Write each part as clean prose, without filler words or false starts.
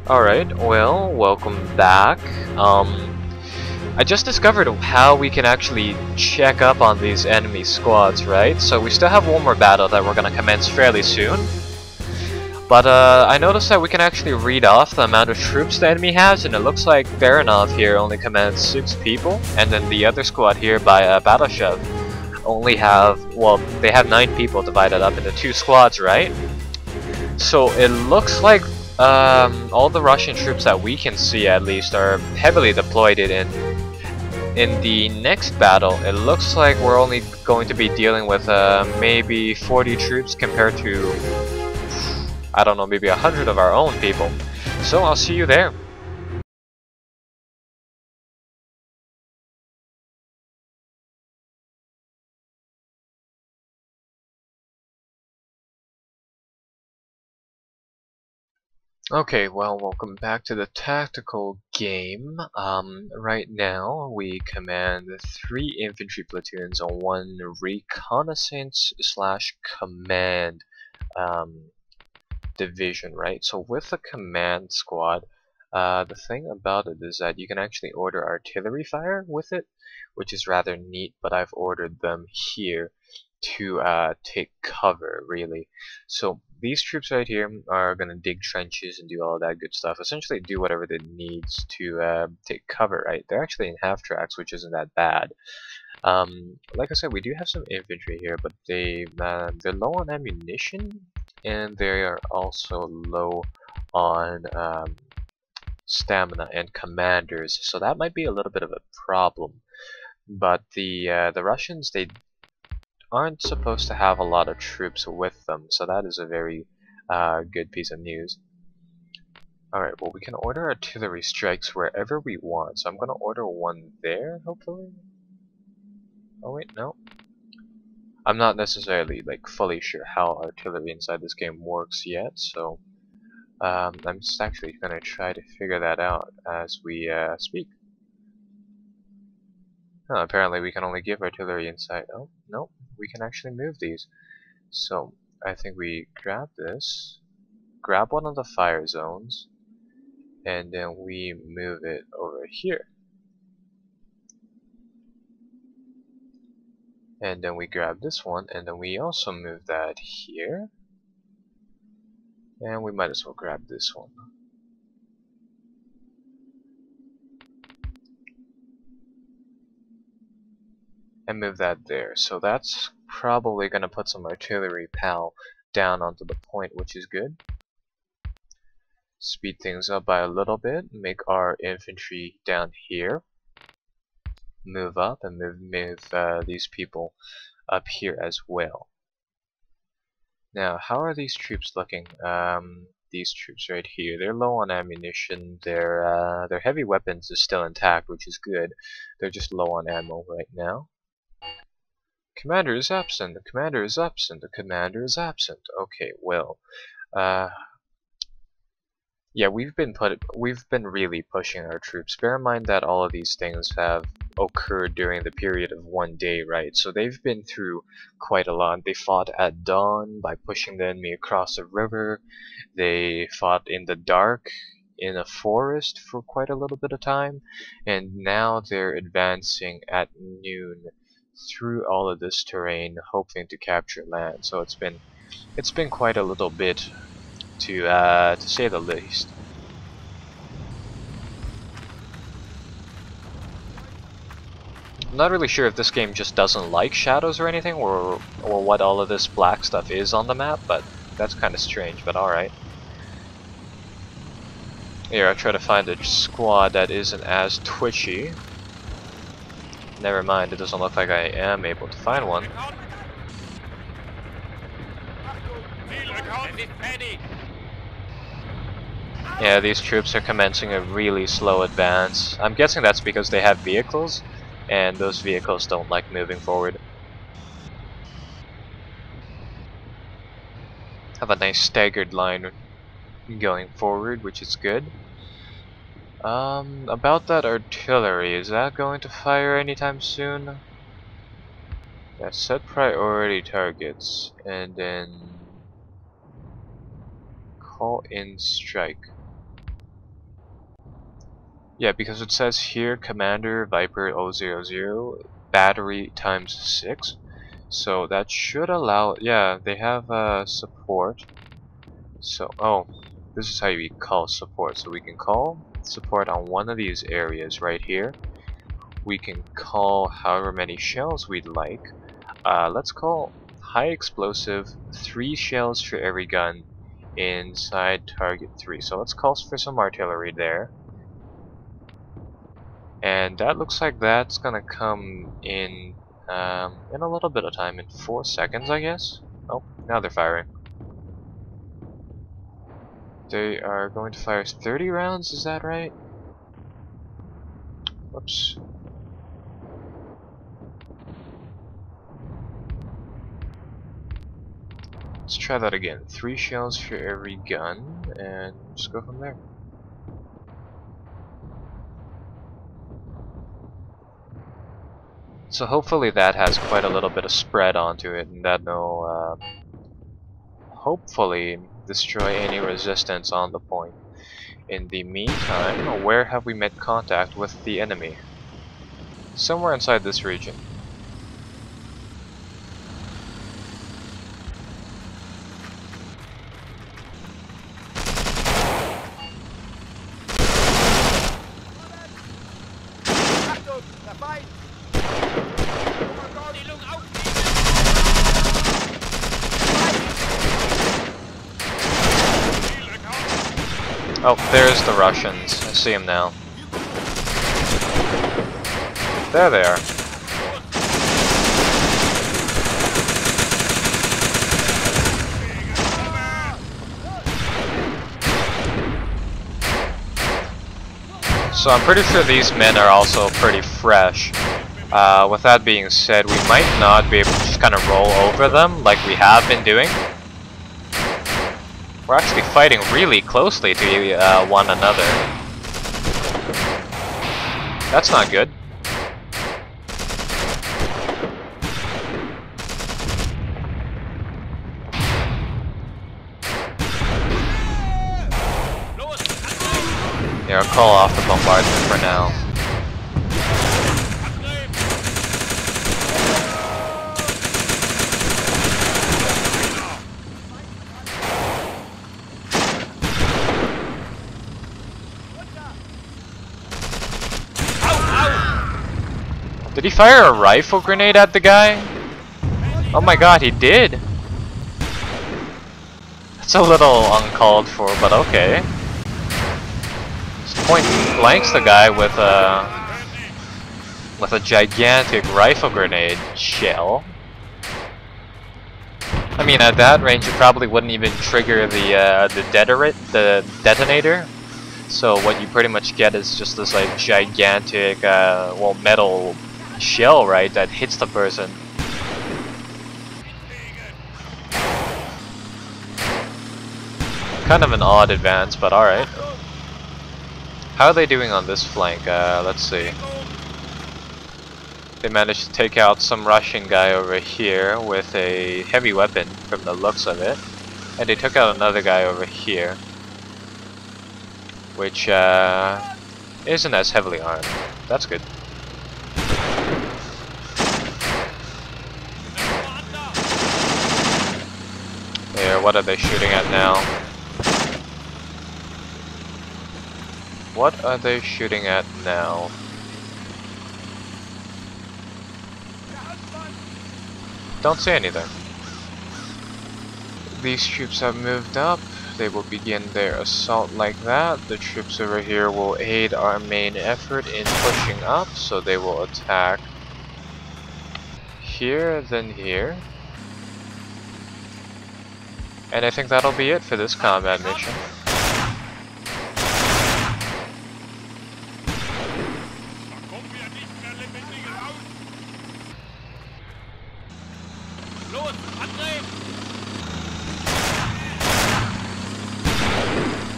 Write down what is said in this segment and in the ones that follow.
Alright, well, welcome back. I just discovered how we can actually check up on these enemy squads, right? So we still have one more battle that we're gonna commence fairly soon. But I noticed that we can actually read off the amount of troops the enemy has, and it looks like Baranov here only commands 6 people, and then the other squad here by Batashev only have, well, they have 9 people divided up into 2 squads, right? So it looks like all the Russian troops that we can see at least are heavily deployed in the next battle. It looks like we're only going to be dealing with maybe 40 troops compared to, I don't know, maybe 100 of our own people. So I'll see you there. Okay, well, welcome back to the tactical game. Right now we command 3 infantry platoons on 1 reconnaissance slash command division, right? So with a command squad, the thing about it is that you can actually order artillery fire with it, which is rather neat, but I've ordered them here to take cover, really. So these troops right here are gonna dig trenches and do all that good stuff. Essentially do whatever they needs to take cover, right? They're actually in half tracks, which isn't that bad. Like I said, we do have some infantry here, but they're low on ammunition, and they are also low on stamina and commanders, so that might be a little bit of a problem. But the Russians, they aren't supposed to have a lot of troops with them, so that is a very good piece of news. Alright, well, we can order artillery strikes wherever we want, so I'm gonna order one there, hopefully. Oh wait, no. I'm not necessarily like fully sure how artillery inside this game works yet, so I'm just actually gonna try to figure that out as we speak. Oh, apparently we can only give artillery inside. Oh, no, we can actually move these. So I think we grab this, grab one of the fire zones, and then we move it over here. And then we grab this one, and then we also move that here. And we might as well grab this one. And move that there. So that's probably going to put some artillery PAL down onto the point, which is good. Speed things up by a little bit, make our infantry down here. Move up and move these people up here as well. Now, how are these troops looking? These troops right here, they're low on ammunition. Their heavy weapons is still intact, which is good. They're just low on ammo right now. Commander is absent. The commander is absent. The commander is absent. Okay, well, yeah, we've been really pushing our troops. Bear in mind that all of these things have occurred during the period of 1 day, right? So they've been through quite a lot. They fought at dawn by pushing the enemy across a river. They fought in the dark in a forest for quite a little bit of time, and now they're advancing at noon through all of this terrain, hoping to capture land. So it's been quite a little bit, to say the least. I'm not really sure if this game just doesn't like shadows or anything, or what all of this black stuff is on the map, but that's kind of strange, but alright. Here, I'll try to find a squad that isn't as twitchy. Never mind, it doesn't look like I am able to find one. Yeah, these troops are commencing a really slow advance. I'm guessing that's because they have vehicles, and those vehicles don't like moving forward. Have a nice staggered line going forward, which is good. About that artillery, is that going to fire anytime soon? Yeah, set priority targets, and then call in strike. Yeah, because it says here Commander Viper 000 battery times 6. So that should allow, yeah, they have support. So, oh, this is how you call support. So we can call support on one of these areas right here. We can call however many shells we'd like. Let's call high explosive 3 shells for every gun inside target 3. So let's call for some artillery there. And that looks like that's gonna come in a little bit of time, in 4 seconds, I guess. Oh, now they're firing. They are going to fire 30 rounds, is that right? Whoops. Let's try that again. 3 shells for every gun, and just go from there. So hopefully that has quite a little bit of spread onto it, and that'll hopefully destroy any resistance on the point. In the meantime, where have we made contact with the enemy? Somewhere inside this region. Oh, there's the Russians. I see them now. There they are. So I'm pretty sure these men are also pretty fresh. With that being said, we might not be able to just kind of roll over them like we have been doing. We're actually fighting really closely to one another. That's not good. Yeah, I'll call off the bombardment for now. Did he fire a rifle grenade at the guy? Oh my god, he did! That's a little uncalled for, but okay. Just point blanks the guy with a gigantic rifle grenade shell. I mean, at that range, it probably wouldn't even trigger the detonator. So what you pretty much get is just this like gigantic, well, metal shell, right, that hits the person. Kind of an odd advance, but alright. How are they doing on this flank? Let's see. They managed to take out some Russian guy over here with a heavy weapon from the looks of it. And they took out another guy over here, which isn't as heavily armed. That's good. There, what are they shooting at now? What are they shooting at now? Don't say anything. These troops have moved up. They will begin their assault like that. The troops over here will aid our main effort in pushing up, so they will attack here, then here. And I think that'll be it for this combat mission.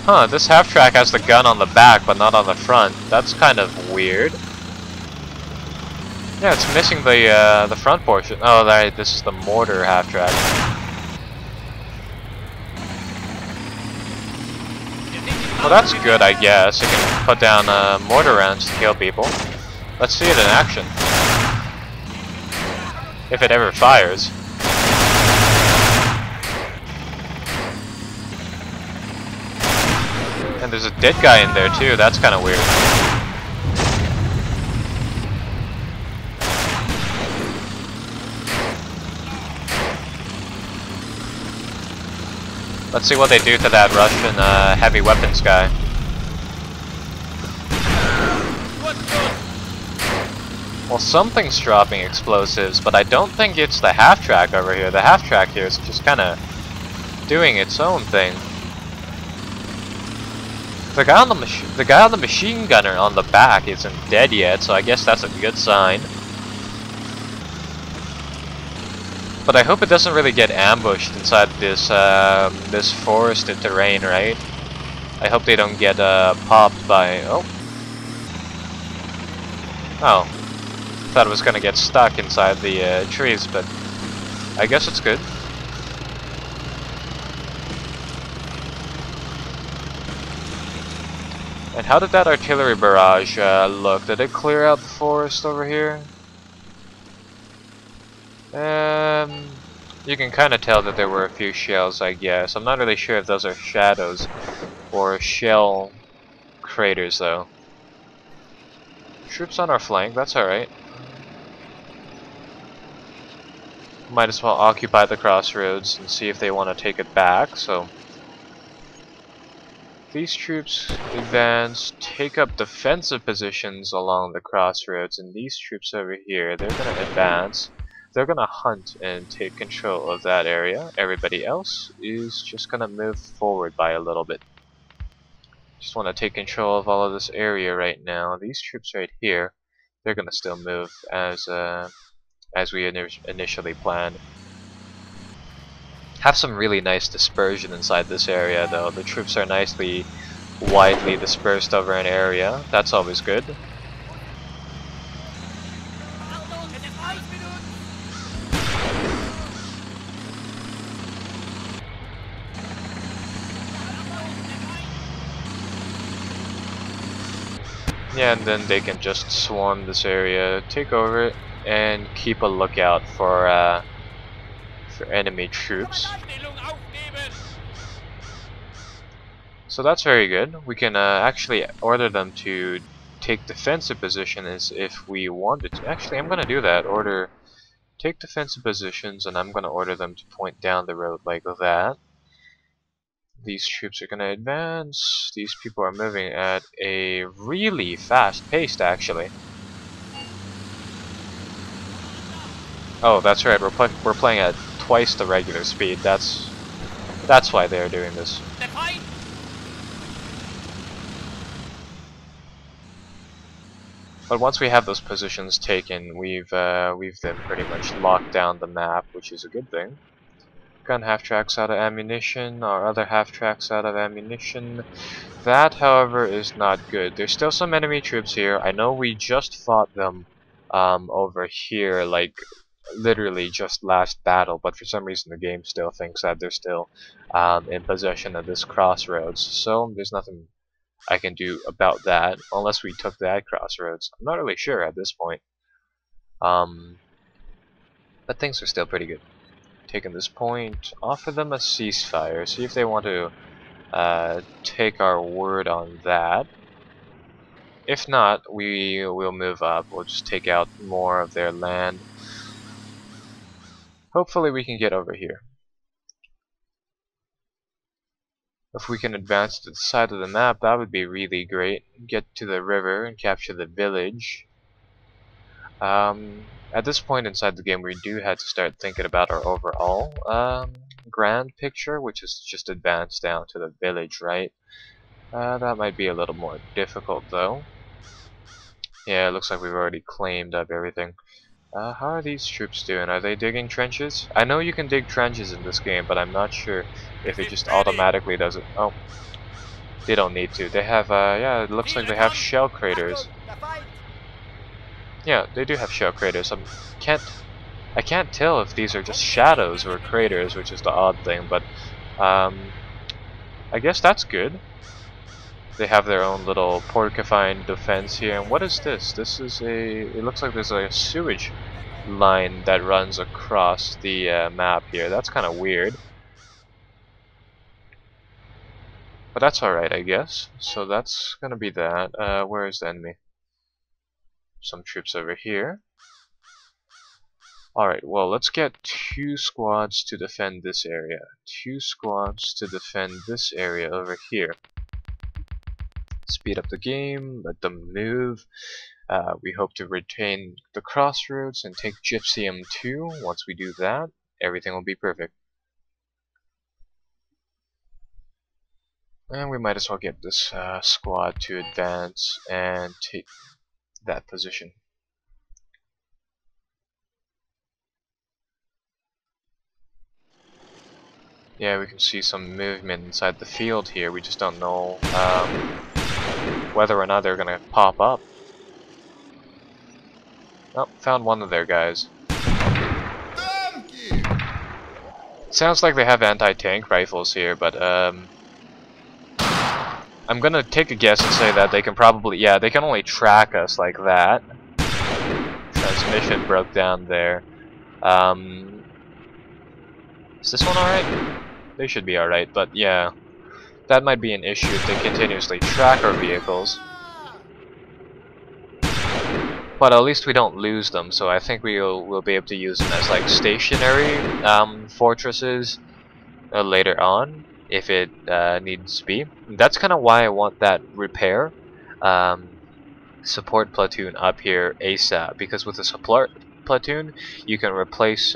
Huh, this half-track has the gun on the back but not on the front. That's kind of weird. Yeah, it's missing the front portion. Oh, right, this is the mortar half-track. Well, that's good, I guess. You can put down mortar rounds to kill people. Let's see it in action. If it ever fires. And there's a dead guy in there too, that's kind of weird. Let's see what they do to that Russian heavy weapons guy. Well, something's dropping explosives, but I don't think it's the half-track over here. The half-track here is just kind of doing its own thing. The guy on the machine gunner on the back isn't dead yet, so I guess that's a good sign. But I hope it doesn't really get ambushed inside this this forested terrain, right? I hope they don't get popped by. Oh, thought it was gonna get stuck inside the trees, but I guess it's good. And how did that artillery barrage look? Did it clear out the forest over here? You can kind of tell that there were a few shells, I guess. I'm not really sure if those are shadows or shell craters, though. Troops on our flank, that's alright. Might as well occupy the crossroads and see if they want to take it back, so... These troops advance, take up defensive positions along the crossroads, and these troops over here, they're going to advance. They're gonna hunt and take control of that area. Everybody else is just gonna move forward by a little bit. Just want to take control of all of this area right now. These troops right here, they're gonna still move as we initially planned. Have some really nice dispersion inside this area, though. The troops are nicely widely dispersed over an area. That's always good. Yeah, and then they can just swarm this area, take over it, and keep a lookout for enemy troops. So that's very good. We can actually order them to take defensive positions if we wanted to. Actually, I'm gonna do that. Order take defensive positions, and I'm gonna order them to point down the road like that. These troops are going to advance. These people are moving at a really fast pace, actually. Oh, that's right. We're playing at twice the regular speed. That's why they're doing this. But once we have those positions taken, we've then pretty much locked down the map, which is a good thing. Gun half-tracks out of ammunition, or other half-tracks out of ammunition. That, however, is not good. There's still some enemy troops here. I know we just fought them over here, like literally just last battle, but for some reason the game still thinks that they're still in possession of this crossroads. So there's nothing I can do about that, unless we took that crossroads. I'm not really sure at this point. But things are still pretty good. Taking this point, offer them a ceasefire, see if they want to take our word on that. If not, we will move up. We'll just take out more of their land. Hopefully we can get over here. If we can advance to the side of the map, that would be really great. Get to the river and capture the village. At this point inside the game, we do have to start thinking about our overall grand picture, which is just advance down to the village, right? That might be a little more difficult, though. Yeah, it looks like we've already claimed up everything. How are these troops doing? Are they digging trenches? I know you can dig trenches in this game, but I'm not sure if it just automatically does it. Oh, they don't need to. They have, yeah, it looks like they have shell craters. Yeah, they do have shell craters. I can't tell if these are just shadows or craters, which is the odd thing, but I guess that's good. They have their own little porcupine defense here. And what is this? This is a... It looks like there's a sewage line that runs across the map here. That's kind of weird. But that's alright, I guess. So that's gonna be that. Where is the enemy? Some troops over here. Alright, well, let's get 2 squads to defend this area. 2 squads to defend this area over here. Speed up the game, let them move. We hope to retain the crossroads and take Gypsium 2. Once we do that, everything will be perfect. And we might as well get this squad to advance and take that position. Yeah, we can see some movement inside the field here. We just don't know whether or not they're gonna pop up. Oh, found one of their guys. Sounds like they have anti-tank rifles here, but I'm gonna take a guess and say that they can probably, yeah, they can only track us like that. Transmission broke down there. Is this one alright? They should be alright, but yeah, that might be an issue if they continuously track our vehicles. But at least we don't lose them, so I think we'll be able to use them as like stationary fortresses later on, if it needs to be. That's kind of why I want that repair support platoon up here ASAP, because with the support platoon you can replace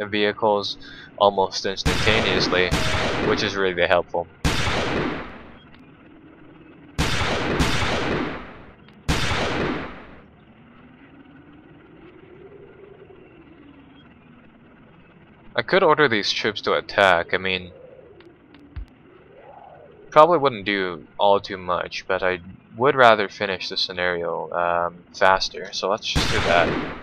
vehicles almost instantaneously, which is really helpful. I could order these troops to attack. I mean, probably wouldn't do all too much, but I would rather finish the scenario faster, so let's just do that.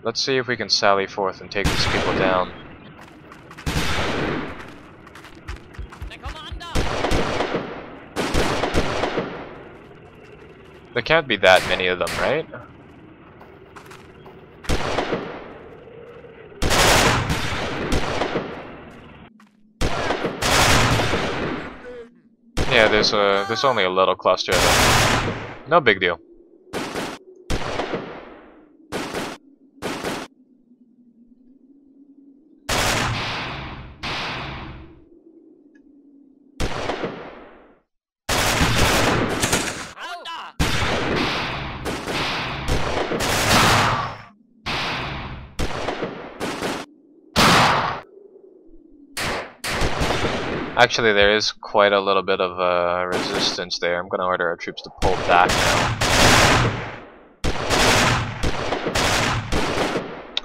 Let's see if we can sally forth and take these people down. There can't be that many of them, right? Yeah, there's only a little cluster of them. No big deal. Actually, there is quite a little bit of resistance there. I'm gonna order our troops to pull back now.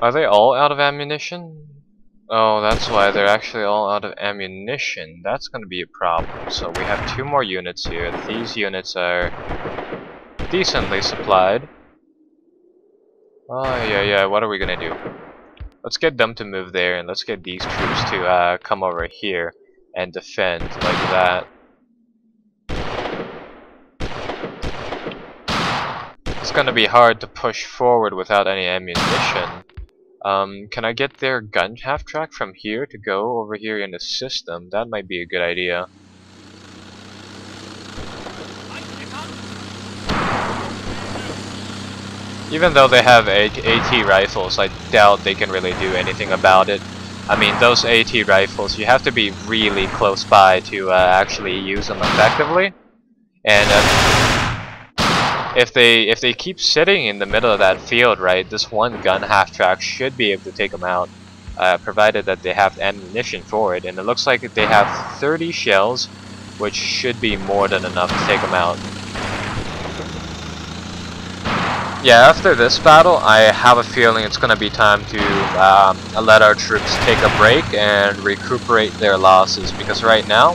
Are they all out of ammunition? Oh, that's why they're actually all out of ammunition. That's gonna be a problem. So we have 2 more units here. These units are decently supplied. Oh, yeah, what are we gonna do? Let's get them to move there, and let's get these troops to come over here and defend like that. It's gonna be hard to push forward without any ammunition. Can I get their gun half-track from here to go over here and assist them? That might be a good idea. Even though they have AT rifles, I doubt they can really do anything about it. I mean, those AT rifles, you have to be really close by to actually use them effectively. And if they keep sitting in the middle of that field, right, this one gun half-track should be able to take them out, provided that they have ammunition for it. And it looks like they have 30 shells, which should be more than enough to take them out. Yeah, after this battle, I have a feeling it's gonna be time to let our troops take a break and recuperate their losses, because right now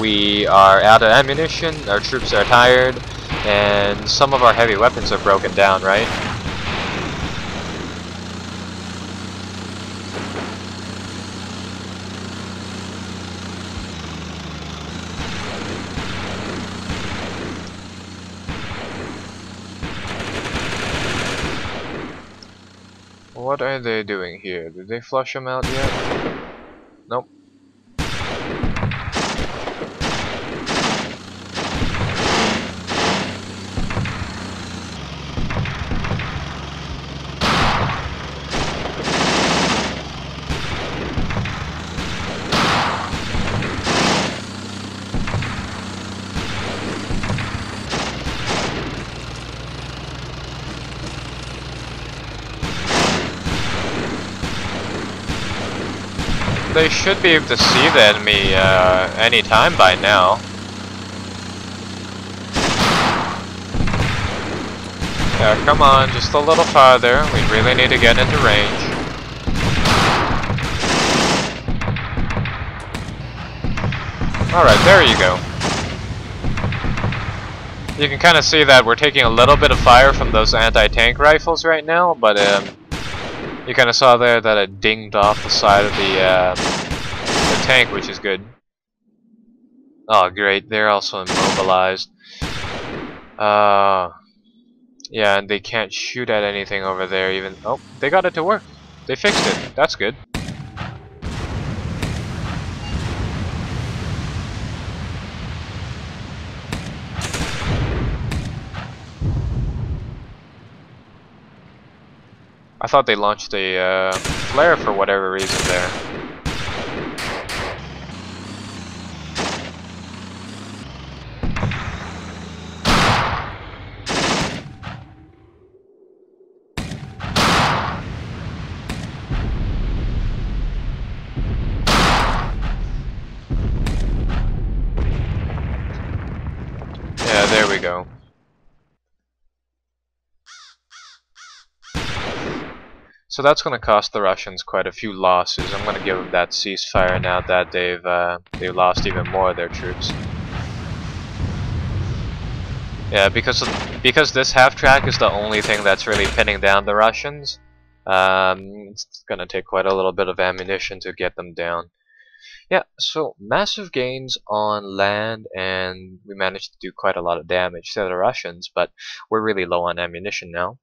we are out of ammunition, our troops are tired, and some of our heavy weapons are broken down, right? What are they doing here? Did they flush them out yet? Nope. They should be able to see the enemy anytime by now. Yeah, come on, just a little farther. We really need to get into range. Alright, there you go. You can kind of see that we're taking a little bit of fire from those anti-tank rifles right now, but you kind of saw there that it dinged off the side of the tank, which is good. Oh, great, they're also immobilized. Yeah, and they can't shoot at anything over there even. Oh, they got it to work. They fixed it. That's good. I thought they launched a flare for whatever reason there. Yeah, there we go. So that's going to cost the Russians quite a few losses. I'm going to give them that ceasefire now that they've lost even more of their troops. Yeah, because this half track is the only thing that's really pinning down the Russians. It's going to take quite a little bit of ammunition to get them down. Yeah, so massive gains on land, and we managed to do quite a lot of damage to the Russians, but we're really low on ammunition now.